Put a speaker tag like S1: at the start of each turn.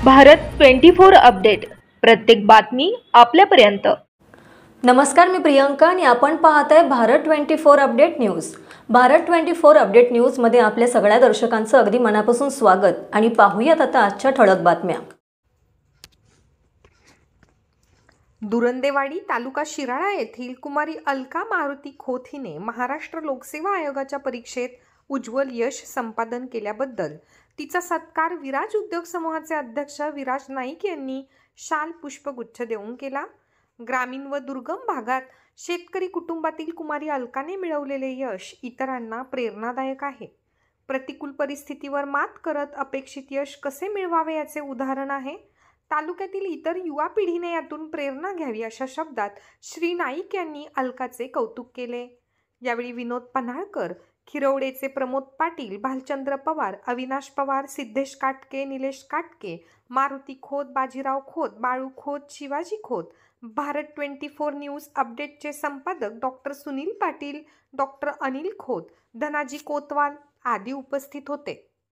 S1: Bharat 24 update, प्रत्येक बातमी आपल्यापर्यंत।
S2: नमस्कार, मी प्रियंका आणि आपण पाहत आहे Bharat 24 update news. Bharat 24 update news मध्ये आपल्या सगळ्या दर्शकांचं अगदी मनापासून स्वागत आणि पाहूयात आता आजच्या ठळक बातम्या।
S3: दुरंदेवाडी तालुका शिराळा येथील कुमारी अलका मारुती खोत हिने महाराष्ट्र लोकसेवा आयोगाच्या परीक्षेत उज्ज्वल यश संपादन केल्याबद्दल तिचा सत्कार विराज उद्योग समूहाचे अध्यक्ष विराज नाईक यांनी शाल पुष्पगुच्छ देऊन केला। ग्रामीण व दुर्गम भागात शेतकरी कुटुंबातील कुमारी अलकाने मिळवलेले यश इतरांना प्रेरणादायक आहे। प्रतिकूल परिस्थितीवर मात करत अपेक्षित यश कसे मिळवावे याचे उदाहरण आहे। तालुक्यातील इतर युवा पिढीने यातून प्रेरणा घ्यावी अशा शब्दात श्री नाईक यांनी अलकाचे कौतुक केले। यावेळी विनोद पन्हाळकर, खिरवडेचे प्रमोद पाटील, भालचंद्र पवार, अविनाश पवार, सिद्धेश काटके, निलेश काटके, मारुती खोत, बाजीराव खोत, बाळू खोत, शिवाजी खोत, भारत 24 न्यूज अपडेटचे संपादक डॉक्टर सुनील पाटील, डॉक्टर अनिल खोत, धनाजी कोतवाल आदी उपस्थित होते।